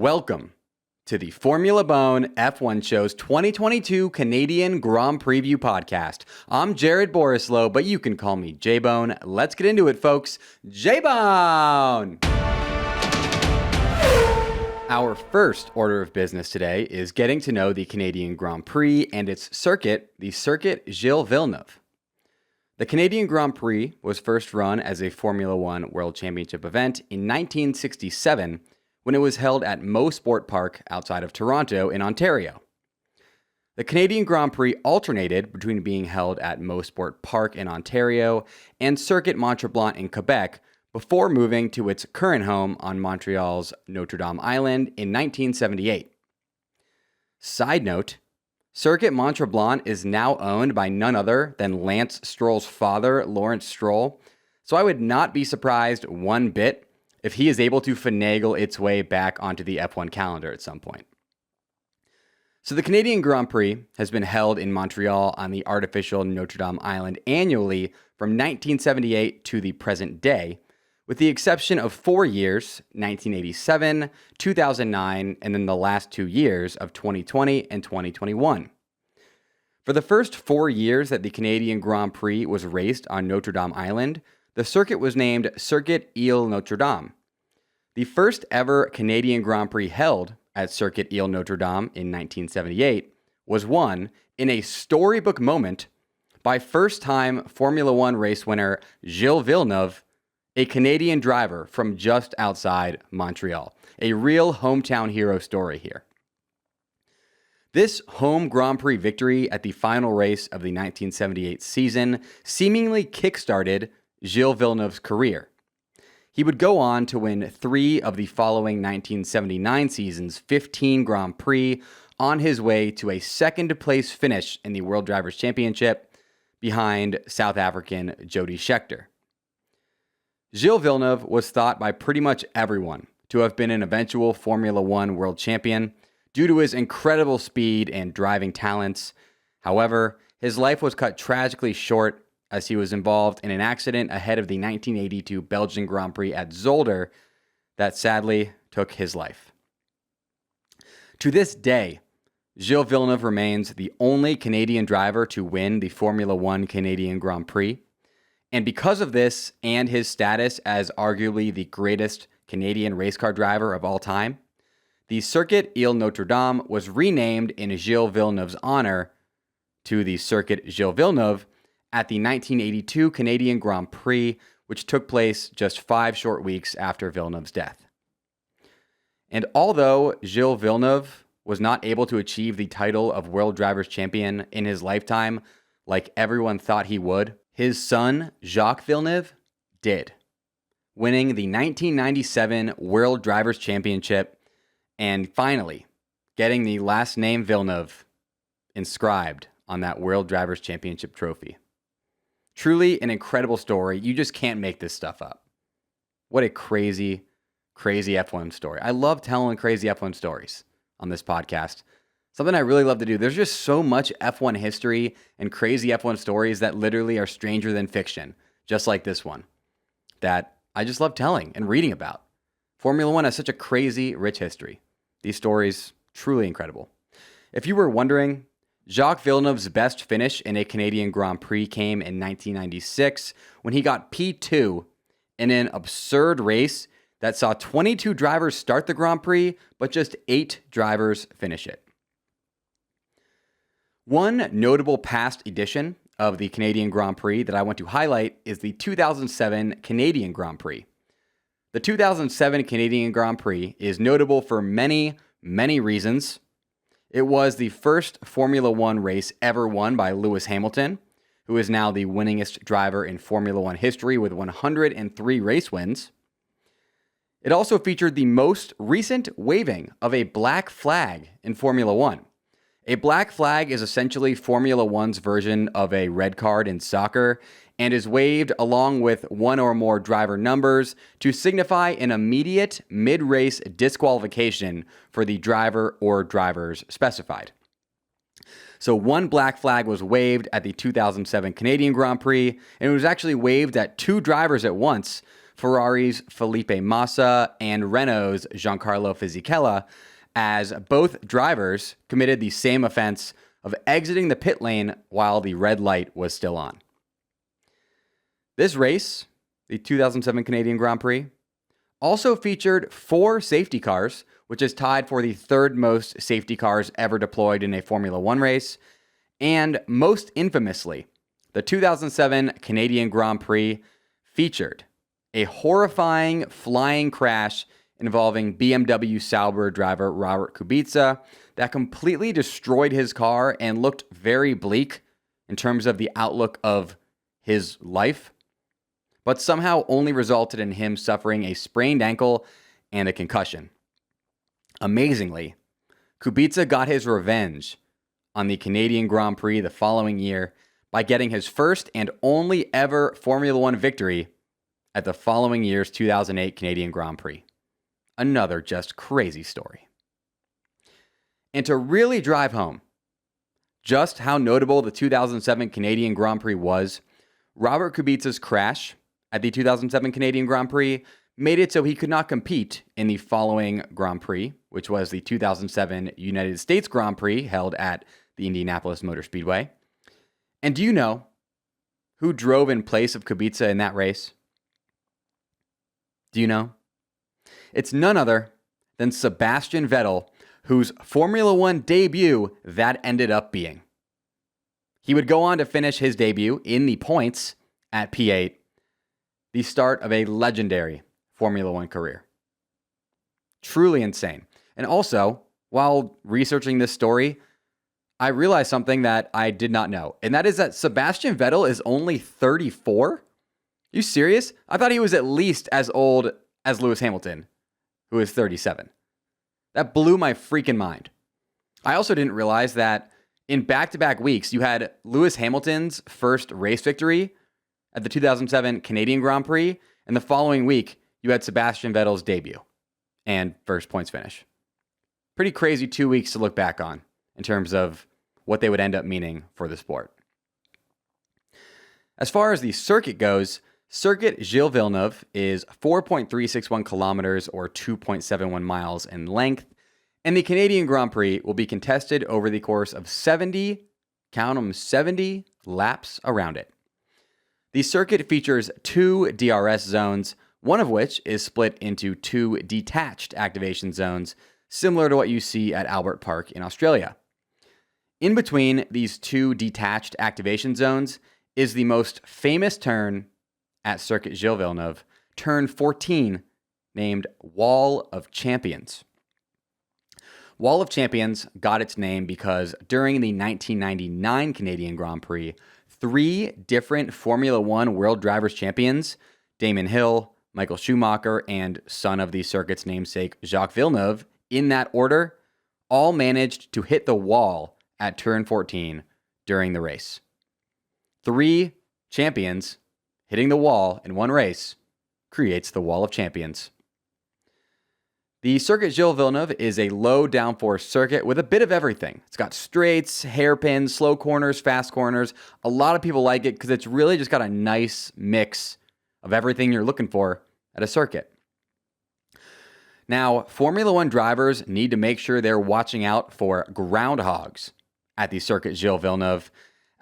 Welcome to the Formula Bone F1 Show's 2022 Canadian Grand Prix-view podcast. I'm Jared Borislow, but you can call me J-Bone. Let's get into it, folks. J-Bone! Our first order of business today is getting to know the Canadian Grand Prix and its circuit, the Circuit Gilles Villeneuve. The Canadian Grand Prix was first run as a Formula One World Championship event in 1967 when it was held at Mosport Park outside of Toronto in Ontario. The Canadian Grand Prix alternated between being held at Mosport Park in Ontario and Circuit Mont-Tremblant in Quebec before moving to its current home on Montreal's Notre Dame Island in 1978. Side note, Circuit Mont-Tremblant is now owned by none other than Lance Stroll's father, Lawrence Stroll, so I would not be surprised one bit if he is able to finagle its way back onto the F1 calendar at some point. So the Canadian Grand Prix has been held in Montreal on the artificial Notre Dame Island annually from 1978 to the present day, with the exception of 4 years, 1987, 2009, and then the last 2 years of 2020 and 2021. For the first 4 years that the Canadian Grand Prix was raced on Notre Dame Island, the circuit was named Circuit Île Notre Dame. The first ever Canadian Grand Prix held at Circuit Île Notre Dame in 1978 was won in a storybook moment by first-time Formula One race winner Gilles Villeneuve, a Canadian driver from just outside Montreal. A real hometown hero story here. This home Grand Prix victory at the final race of the 1978 season seemingly kick-started Gilles Villeneuve's career. He would go on to win 3 of the following 1979 season's 15 Grand Prix on his way to a second-place finish in the World Drivers' Championship behind South African Jody Scheckter. Gilles Villeneuve was thought by pretty much everyone to have been an eventual Formula One world champion due to his incredible speed and driving talents. However, his life was cut tragically short as he was involved in an accident ahead of the 1982 Belgian Grand Prix at Zolder that sadly took his life. To this day, Gilles Villeneuve remains the only Canadian driver to win the Formula One Canadian Grand Prix. And because of this and his status as arguably the greatest Canadian race car driver of all time, the Circuit Île Notre Dame was renamed in Gilles Villeneuve's honor to the Circuit Gilles Villeneuve at the 1982 Canadian Grand Prix, which took place just 5 short weeks after Villeneuve's death. And although Gilles Villeneuve was not able to achieve the title of World Drivers' Champion in his lifetime like everyone thought he would, his son, Jacques Villeneuve, did, winning the 1997 World Drivers' Championship and finally getting the last name Villeneuve inscribed on that World Drivers' Championship trophy. Truly an incredible story. You just can't make this stuff up. What a crazy, crazy F1 story. I love telling crazy F1 stories on this podcast. Something I really love to do. There's just so much F1 history and crazy F1 stories that literally are stranger than fiction, just like this one, that I just love telling and reading about. Formula One has such a crazy, rich history. These stories, truly incredible. If you were wondering, Jacques Villeneuve's best finish in a Canadian Grand Prix came in 1996 when he got P2 in an absurd race that saw 22 drivers start the Grand Prix, but just 8 drivers finish it. One notable past edition of the Canadian Grand Prix that I want to highlight is the 2007 Canadian Grand Prix. The 2007 Canadian Grand Prix is notable for many, many reasons. It was the first Formula One race ever won by Lewis Hamilton, who is now the winningest driver in Formula One history with 103 race wins. It also featured the most recent waving of a black flag in Formula One. A black flag is essentially Formula One's version of a red card in soccer and is waved along with one or more driver numbers to signify an immediate mid-race disqualification for the driver or drivers specified. So one black flag was waved at the 2007 Canadian Grand Prix, and it was actually waved at 2 drivers at once Ferrari's Felipe Massa, and Renault's Giancarlo Fisichella, as both drivers committed the same offense of exiting the pit lane while the red light was still on. This race, the 2007 Canadian Grand Prix, also featured 4 safety cars, which is tied for the third most safety cars ever deployed in a Formula One race. And most infamously, the 2007 Canadian Grand Prix featured a horrifying flying crash involving BMW Sauber driver Robert Kubica that completely destroyed his car and looked very bleak in terms of the outlook of his life, but somehow only resulted in him suffering a sprained ankle and a concussion. Amazingly, Kubica got his revenge on the Canadian Grand Prix the following year by getting his first and only ever Formula One victory at the following year's 2008 Canadian Grand Prix. Another just crazy story. And to really drive home just how notable the 2007 Canadian Grand Prix was, Robert Kubica's crash at the 2007 Canadian Grand Prix made it so he could not compete in the following Grand Prix, which was the 2007 United States Grand Prix held at the Indianapolis Motor Speedway. And do you know who drove in place of Kubica in that race? Do you know? It's none other than Sebastian Vettel, whose Formula One debut that ended up being. He would go on to finish his debut in the points at P8, the start of a legendary Formula One career. Truly insane. And also, while researching this story, I realized something that I did not know, and that is that Sebastian Vettel is only 34? You serious? I thought he was at least as old as Lewis Hamilton, who is 37. That blew my freaking mind. I also didn't realize that in back-to-back weeks, you had Lewis Hamilton's first race victory at the 2007 Canadian Grand Prix, and the following week, you had Sebastian Vettel's debut and first points finish. Pretty crazy 2 weeks to look back on in terms of what they would end up meaning for the sport. As far as the circuit goes, Circuit Gilles Villeneuve is 4.361 kilometers or 2.71 miles in length, and the Canadian Grand Prix will be contested over the course of 70, count them, 70 laps around it. The circuit features 2 DRS zones, one of which is split into 2 detached activation zones, similar to what you see at Albert Park in Australia. In between these 2 detached activation zones is the most famous turn at Circuit Gilles Villeneuve, turn 14, named Wall of Champions. Wall of Champions got its name because during the 1999 Canadian Grand Prix, 3 different Formula One World Drivers' Champions, Damon Hill, Michael Schumacher, and son of the circuit's namesake, Jacques Villeneuve, in that order, all managed to hit the wall at turn 14 during the race. 3 champions hitting the wall in one race creates the Wall of Champions. The Circuit Gilles Villeneuve is a low downforce circuit with a bit of everything. It's got straights, hairpins, slow corners, fast corners. A lot of people like it because it's really just got a nice mix of everything you're looking for at a circuit. Now, Formula One drivers need to make sure they're watching out for groundhogs at the Circuit Gilles Villeneuve,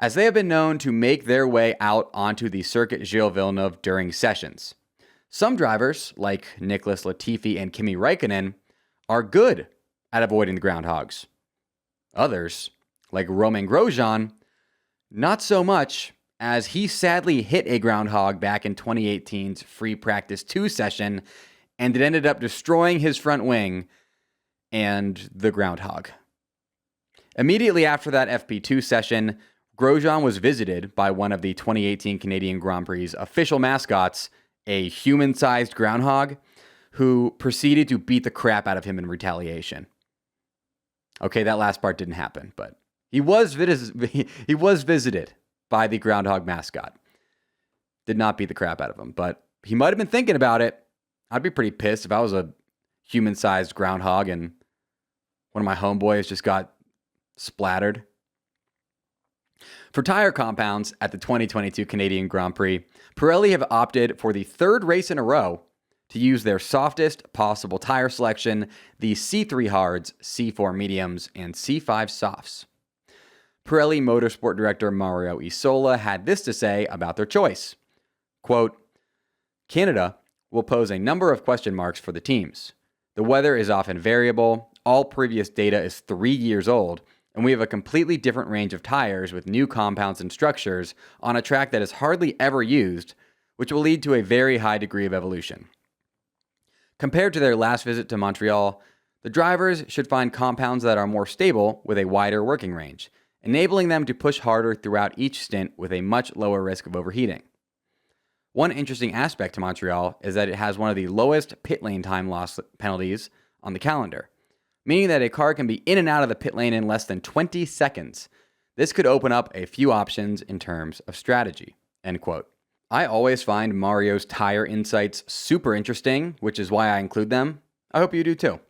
as they have been known to make their way out onto the Circuit Gilles Villeneuve during sessions. Some drivers, like Nicholas Latifi and Kimi Räikkönen, are good at avoiding the groundhogs. Others, like Romain Grosjean, not so much, as he sadly hit a groundhog back in 2018's Free Practice 2 session, and it ended up destroying his front wing and the groundhog. Immediately after that FP2 session, Grosjean was visited by one of the 2018 Canadian Grand Prix's official mascots, a human-sized groundhog, who proceeded to beat the crap out of him in retaliation. Okay, that last part didn't happen, but he was visited by the groundhog mascot. Did not beat the crap out of him, but he might have been thinking about it. I'd be pretty pissed if I was a human-sized groundhog and one of my homeboys just got splattered. For tire compounds at the 2022 Canadian Grand Prix, Pirelli have opted for the third race in a row to use their softest possible tire selection, the C3 Hards, C4 Mediums, and C5 Softs. Pirelli Motorsport Director Mario Isola had this to say about their choice. Quote, Canada will pose a number of question marks for the teams. The weather is often variable, all previous data is 3 years old, and we have a completely different range of tires with new compounds and structures on a track that is hardly ever used, which will lead to a very high degree of evolution. Compared to their last visit to Montreal, the drivers should find compounds that are more stable with a wider working range, enabling them to push harder throughout each stint with a much lower risk of overheating. One interesting aspect to Montreal is that it has one of the lowest pit lane time loss penalties on the calendar, meaning that a car can be in and out of the pit lane in less than 20 seconds. This could open up a few options in terms of strategy. End quote. I always find Mario's tire insights super interesting, which is why I include them. I hope you do too.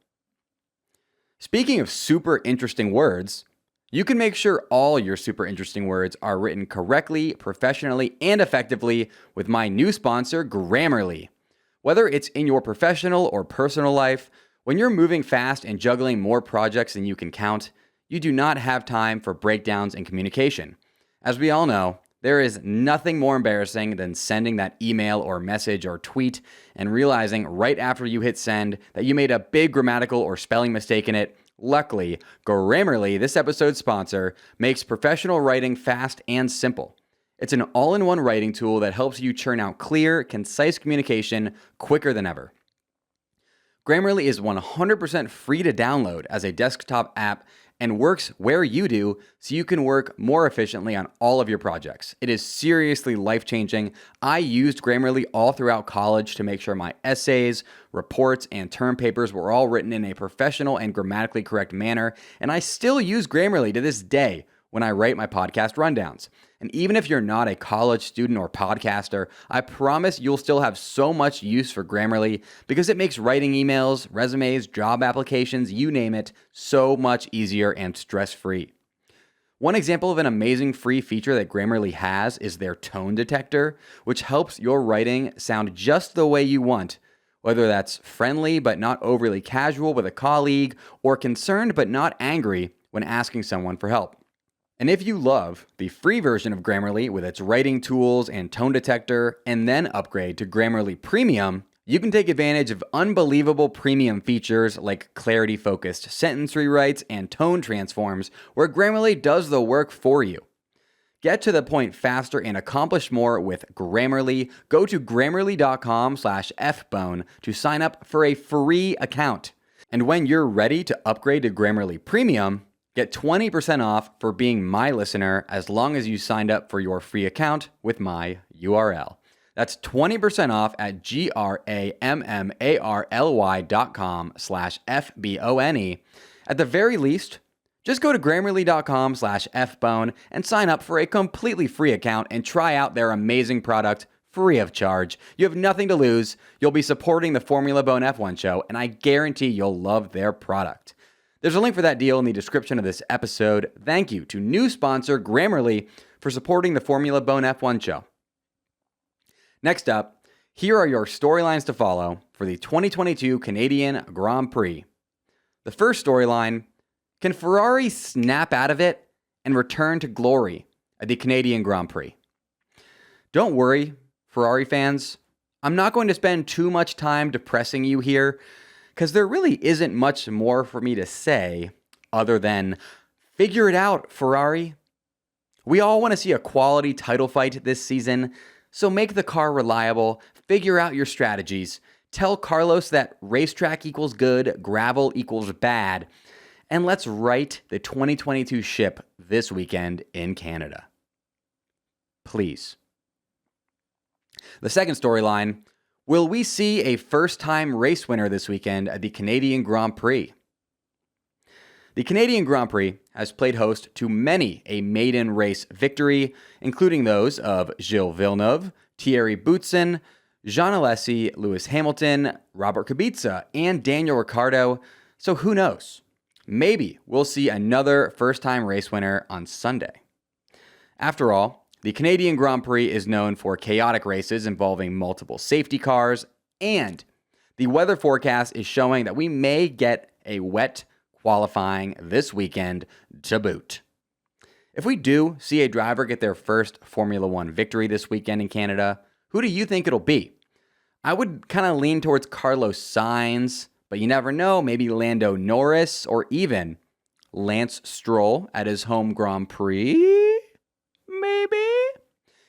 Speaking of super interesting words, you can make sure all your super interesting words are written correctly, professionally, and effectively with my new sponsor, Grammarly. Whether it's in your professional or personal life, when you're moving fast and juggling more projects than you can count, you do not have time for breakdowns in communication. As we all know, there is nothing more embarrassing than sending that email or message or tweet and realizing right after you hit send that you made a big grammatical or spelling mistake in it. Luckily, Grammarly, this episode's sponsor, makes professional writing fast and simple. It's an all-in-one writing tool that helps you churn out clear, concise communication quicker than ever. Grammarly is 100% free to download as a desktop app and works where you do so you can work more efficiently on all of your projects. It is seriously life-changing. I used Grammarly all throughout college to make sure my essays, reports, and term papers were all written in a professional and grammatically correct manner, and I still use Grammarly to this day when I write my podcast rundowns. And even if you're not a college student or podcaster, I promise you'll still have so much use for Grammarly because it makes writing emails, resumes, job applications, you name it, so much easier and stress-free. One example of an amazing free feature that Grammarly has is their tone detector, which helps your writing sound just the way you want, whether that's friendly but not overly casual with a colleague, or concerned but not angry when asking someone for help. And if you love the free version of Grammarly with its writing tools and tone detector, and then upgrade to Grammarly Premium, you can take advantage of unbelievable premium features like clarity-focused sentence rewrites and tone transforms, where Grammarly does the work for you. Get to the point faster and accomplish more with Grammarly. Go to grammarly.com/FBONE to sign up for a free account. And when you're ready to upgrade to Grammarly Premium, get 20% off for being my listener as long as you signed up for your free account with my URL. That's 20% off at grammarly.com/FBONE. At the very least, just go to grammarly.com/FBONE and sign up for a completely free account and try out their amazing product free of charge. You have nothing to lose. You'll be supporting the Formula Bone F1 show, and I guarantee you'll love their product. There's a link for that deal in the description of this episode. Thank you to new sponsor Grammarly for supporting the Formula Bone F1 show. Next up, here are your storylines to follow for the 2022 Canadian Grand Prix. The first storyline, can Ferrari snap out of it and return to glory at the Canadian Grand Prix? Don't worry, Ferrari fans. I'm not going to spend too much time depressing you here, because there really isn't much more for me to say other than figure it out, Ferrari. We all want to see a quality title fight this season, so make the car reliable, figure out your strategies, tell Carlos that racetrack equals good, gravel equals bad, and let's right the 2022 ship this weekend in Canada. Please. The second storyline, will we see a first-time race winner this weekend at the Canadian Grand Prix? The Canadian Grand Prix has played host to many a maiden race victory, including those of Gilles Villeneuve, Thierry Boutsen, Jean Alesi, Lewis Hamilton, Robert Kubica, and Daniel Ricciardo, so who knows? Maybe we'll see another first-time race winner on Sunday. After all, the Canadian Grand Prix is known for chaotic races involving multiple safety cars, and the weather forecast is showing that we may get a wet qualifying this weekend to boot. If we do see a driver get their first Formula One victory this weekend in Canada, who do you think it'll be? I would kind of lean towards Carlos Sainz, but you never know, maybe Lando Norris or even Lance Stroll at his home Grand Prix? Maybe?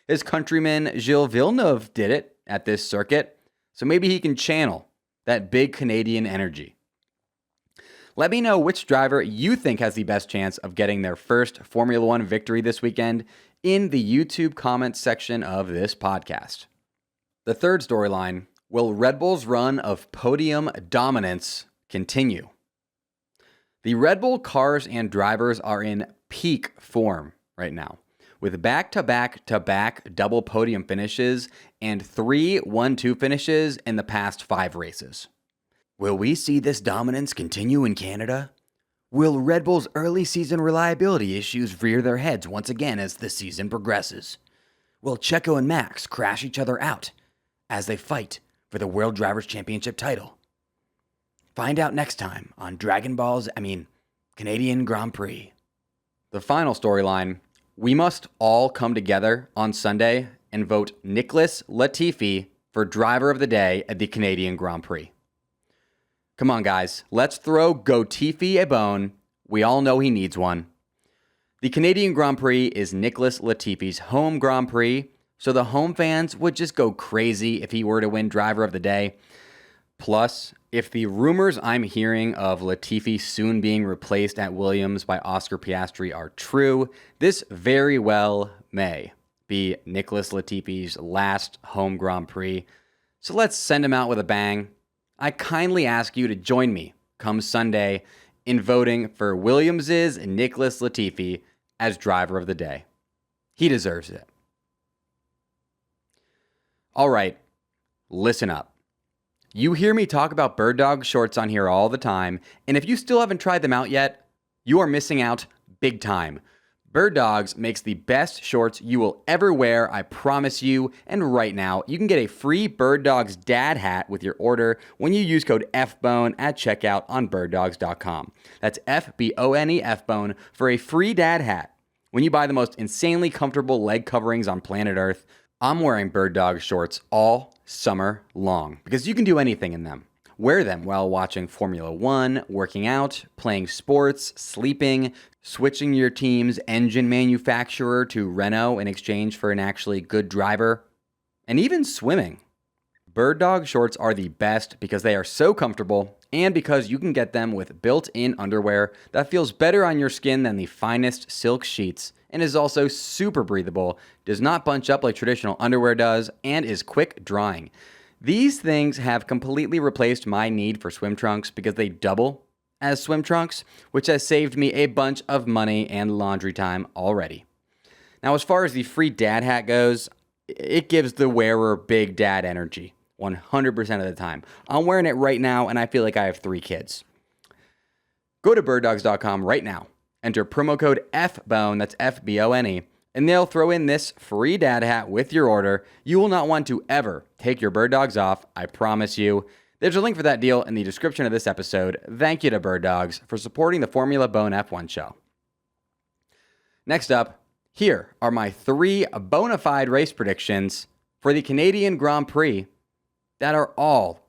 His countryman Gilles Villeneuve did it at this circuit, so maybe he can channel that big Canadian energy. Let me know which driver you think has the best chance of getting their first Formula One victory this weekend in the YouTube comments section of this podcast. The third storyline, will Red Bull's run of podium dominance continue? The Red Bull cars and drivers are in peak form right now, with back-to-back-to-back double podium finishes and 3 1-2 finishes in the past 5 races. Will we see this dominance continue in Canada? Will Red Bull's early season reliability issues rear their heads once again as the season progresses? Will Checo and Max crash each other out as they fight for the World Drivers' Championship title? Find out next time on Canadian Grand Prix. The final storyline, we must all come together on Sunday and vote Nicholas Latifi for Driver of the Day at the Canadian Grand Prix. Come on, guys. Let's throw Gotifi a bone. We all know he needs one. The Canadian Grand Prix is Nicholas Latifi's home Grand Prix, so the home fans would just go crazy if he were to win Driver of the Day. Plus, if the rumors I'm hearing of Latifi soon being replaced at Williams by Oscar Piastri are true, this very well may be Nicholas Latifi's last home Grand Prix. So let's send him out with a bang. I kindly ask you to join me come Sunday in voting for Williams' Nicholas Latifi as Driver of the Day. He deserves it. All right, listen up. You hear me talk about Birddog shorts on here all the time, and if you still haven't tried them out yet, you are missing out big time. Birddogs makes the best shorts you will ever wear, I promise you. And right now, you can get a free Birddogs dad hat with your order when you use code FBONE at checkout on birddogs.com. That's FBONE, FBONE, for a free dad hat when you buy the most insanely comfortable leg coverings on planet Earth. I'm wearing Birddog shorts all summer long because you can do anything in them. Wear them while watching Formula One, working out, playing sports, sleeping, switching your team's engine manufacturer to Renault in exchange for an actually good driver, and even swimming. Birddog shorts are the best because they are so comfortable and because you can get them with built-in underwear that feels better on your skin than the finest silk sheets and is also super breathable, does not bunch up like traditional underwear does, and is quick drying. These things have completely replaced my need for swim trunks because they double as swim trunks, which has saved me a bunch of money and laundry time already. Now, as far as the free dad hat goes, it gives the wearer big dad energy 100% of the time. I'm wearing it right now, and I feel like I have 3 kids. Go to birddogs.com right now. Enter promo code FBONE, that's FBONE, and they'll throw in this free dad hat with your order. You will not want to ever take your Birddogs off, I promise you. There's a link for that deal in the description of this episode. Thank you to Birddogs for supporting the Formula Bone F1 show. Next up, here are my 3 Bone-afide race predictions for the Canadian Grand Prix that are all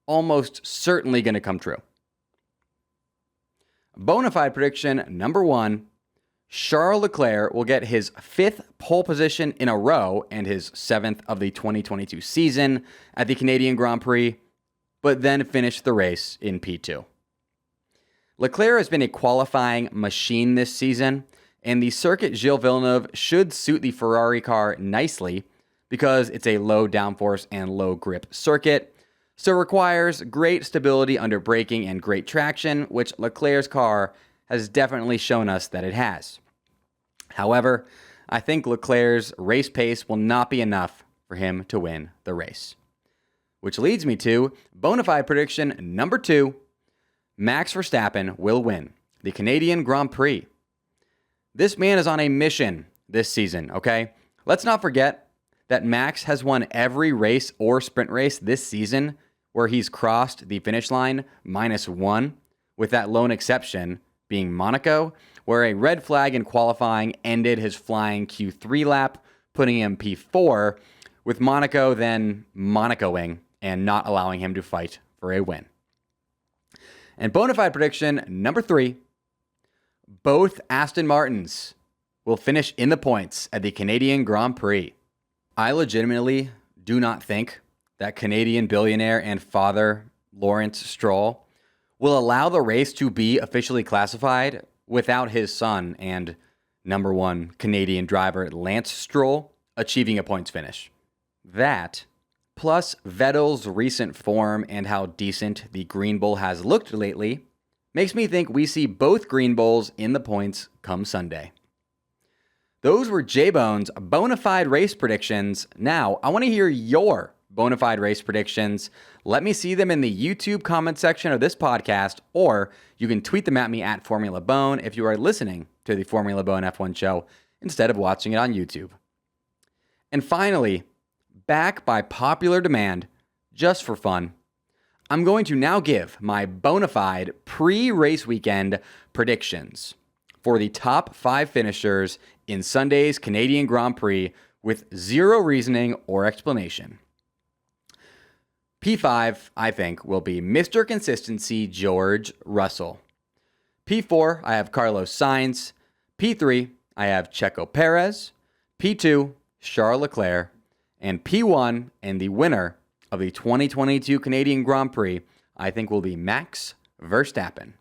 almost certainly going to come true. Bone-afide prediction number 1, Charles Leclerc will get his 5th pole position in a row and his 7th of the 2022 season at the Canadian Grand Prix, but then finish the race in P2. Leclerc has been a qualifying machine this season, and the circuit Gilles Villeneuve should suit the Ferrari car nicely because it's a low downforce and low grip circuit, so requires great stability under braking and great traction, which Leclerc's car has definitely shown us that it has. However, I think Leclerc's race pace will not be enough for him to win the race. Which leads me to Bone-afide prediction number 2, Max Verstappen will win the Canadian Grand Prix. This man is on a mission this season, okay? Let's not forget that Max has won every race or sprint race this season where he's crossed the finish line -1, with that lone exception being Monaco, where a red flag in qualifying ended his flying Q3 lap, putting him P4, with Monaco then Monacoing and not allowing him to fight for a win. And Bone-afide prediction number 3, both Aston Martins will finish in the points at the Canadian Grand Prix. I legitimately do not think that Canadian billionaire and father Lawrence Stroll will allow the race to be officially classified without his son and number 1 Canadian driver Lance Stroll achieving a points finish. That, plus Vettel's recent form and how decent the Green Bull has looked lately, makes me think we see both Green Bulls in the points come Sunday. Those were J-Bone's Bone-afide race predictions. Now, I want to hear your Bone-afide race predictions. Let me see them in the YouTube comment section of this podcast, or you can tweet them at me at Formula Bone if you are listening to the Formula Bone F1 show instead of watching it on YouTube. And finally, back by popular demand, just for fun, I'm going to now give my Bone-afide pre-race weekend predictions for the top 5 finishers in Sunday's Canadian Grand Prix with zero reasoning or explanation. P5, I think, will be Mr. Consistency George Russell. P4, I have Carlos Sainz. P3, I have Checo Perez. P2, Charles Leclerc. And P1, and the winner of the 2022 Canadian Grand Prix, I think will be Max Verstappen.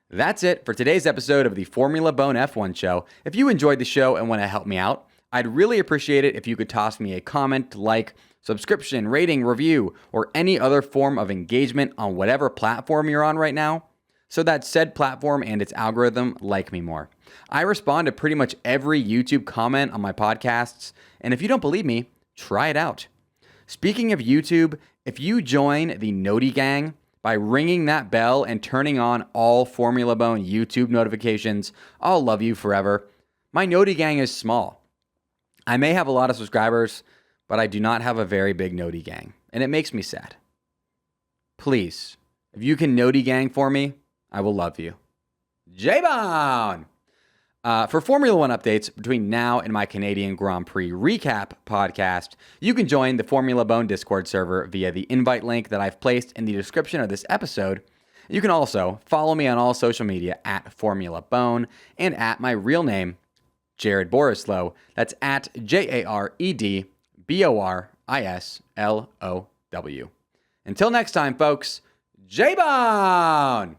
That's it for today's episode of the Formula Bone F1 show. If you enjoyed the show and want to help me out, I'd really appreciate it if you could toss me a comment, like, subscription, rating, review, or any other form of engagement on whatever platform you're on right now, so that said platform and its algorithm like me more. I respond to pretty much every YouTube comment on my podcasts, and if you don't believe me, try it out. Speaking of YouTube, if you join the Noti Gang by ringing that bell and turning on all Formula Bone YouTube notifications, I'll love you forever. My Noti Gang is small. I may have a lot of subscribers, but I do not have a very big Noti Gang, and it makes me sad. Please, if you can Noti Gang for me, I will love you. J-Bone! For Formula One updates between now and my Canadian Grand Prix recap podcast, you can join the Formula Bone Discord server via the invite link that I've placed in the description of this episode. You can also follow me on all social media at Formula Bone and at my real name, Jared Borislow. That's at JaredBorislow. Until next time, folks, J-Bone!